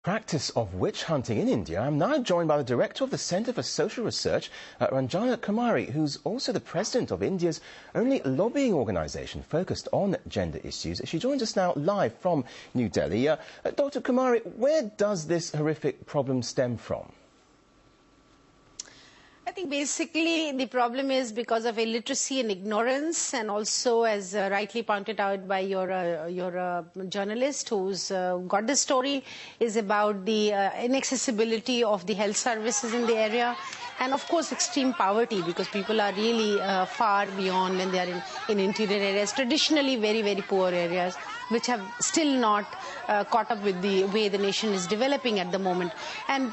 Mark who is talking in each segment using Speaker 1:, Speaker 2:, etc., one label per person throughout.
Speaker 1: practice of witch hunting in India, I'm now joined by the director of the Centre for Social Research, Ranjana Kumari, who's also the president of India's only lobbying organisation focused on gender issues. She joins us now live from New Delhi. Dr. Kumari, where does this horrific problem stem from?
Speaker 2: I think basically the problem is because of illiteracy and ignorance, and also, as rightly pointed out by your journalist who's got the story, is about the inaccessibility of the health services in the area, and of course extreme poverty, because people are really far beyond when they are in interior areas, traditionally very, very poor areas, which have still not caught up with the way the nation is developing at the moment. And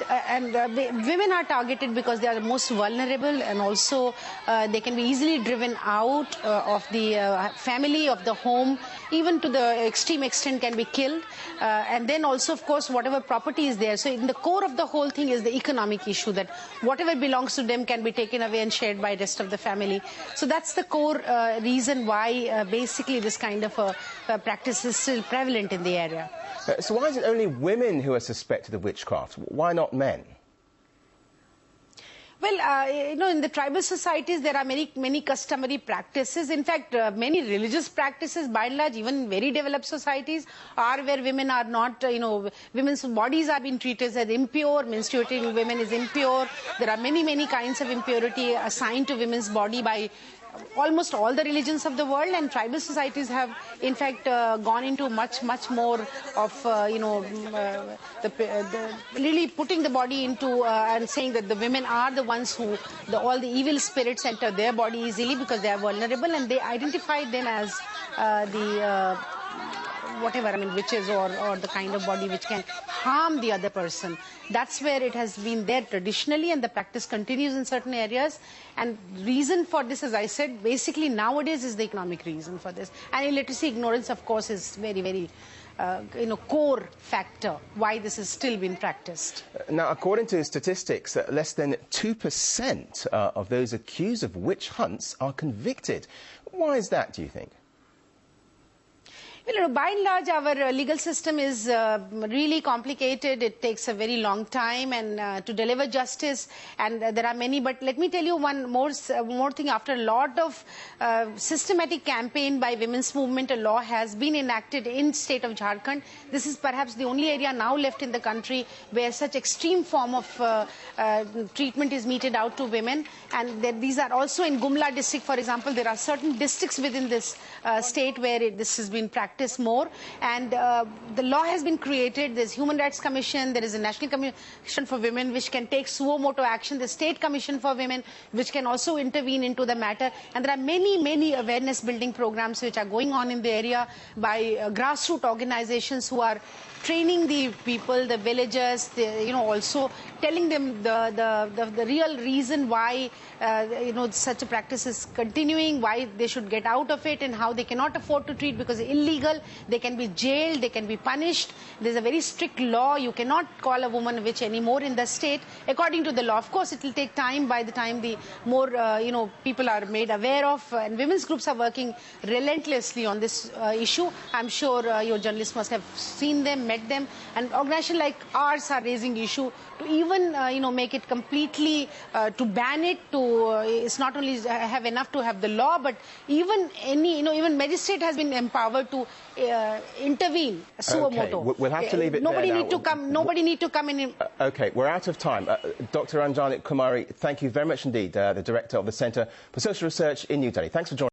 Speaker 2: women are targeted because they are the most vulnerable, and also they can be easily driven out of the family, of the home, even to the extreme extent can be killed. And then also, of course, whatever property is there. So in the core of the whole thing is the economic issue, that whatever belongs to them can be taken away and shared by the rest of the family. So that's the core reason why basically this kind of practice is still prevalent in the area.
Speaker 1: So why is it only women who are suspected of witchcraft? Why not men?
Speaker 2: Well, in the tribal societies, there are many customary practices. In fact, many religious practices, by and large, even very developed societies, are where women are not, women's bodies are being treated as impure, menstruating women is impure. There are many kinds of impurity assigned to women's body by almost all the religions of the world, and tribal societies have in fact gone into much more of really putting the body into and saying that the women are the ones who all the evil spirits enter their body easily because they are vulnerable, and they identify them as witches or the kind of body which can harm the other person. That's where it has been there traditionally, and the practice continues in certain areas. And reason for this, as I said, basically nowadays is the economic reason for this. And illiteracy, ignorance, of course, is very core factor why this is still being practiced.
Speaker 1: Now, according to statistics, less than 2% of those accused of witch hunts are convicted. Why is that, do you think?
Speaker 2: Well, by and large, our legal system is really complicated. It takes a very long time and to deliver justice, and there are many. But let me tell you one more thing. After a lot of systematic campaign by women's movement, a law has been enacted in state of Jharkhand. This is perhaps the only area now left in the country where such extreme form of treatment is meted out to women. And these are also in Gumla district, for example. There are certain districts within this state where this has been practiced more, and the law has been created. There's Human Rights Commission, there is a National Commission for Women which can take suo motu action, the State Commission for Women which can also intervene into the matter, and there are many awareness building programs which are going on in the area by grassroots organizations who are training the people, the villagers, also telling them the real reason why such a practice is continuing, why they should get out of it, and how they cannot afford to treat because it's illegal. They can be jailed, they can be punished. There's a very strict law. You cannot call a woman a witch anymore in the state according to the law. Of course, it will take time. By the time the more people are made aware of, and women's groups are working relentlessly on this issue. I'm sure your journalists must have seen them, met them, and organizations like ours are raising issue to even make it completely to ban it. It's not only have enough to have the law, but even even magistrate has been empowered to intervene. Suo motu.
Speaker 1: We'll have to leave it
Speaker 2: nobody
Speaker 1: there
Speaker 2: need to come. Nobody need to come in.
Speaker 1: Okay, we're out of time. Dr. Ranjana Kumari, thank you very much indeed. The director of the Centre for Social Research in New Delhi. Thanks for joining.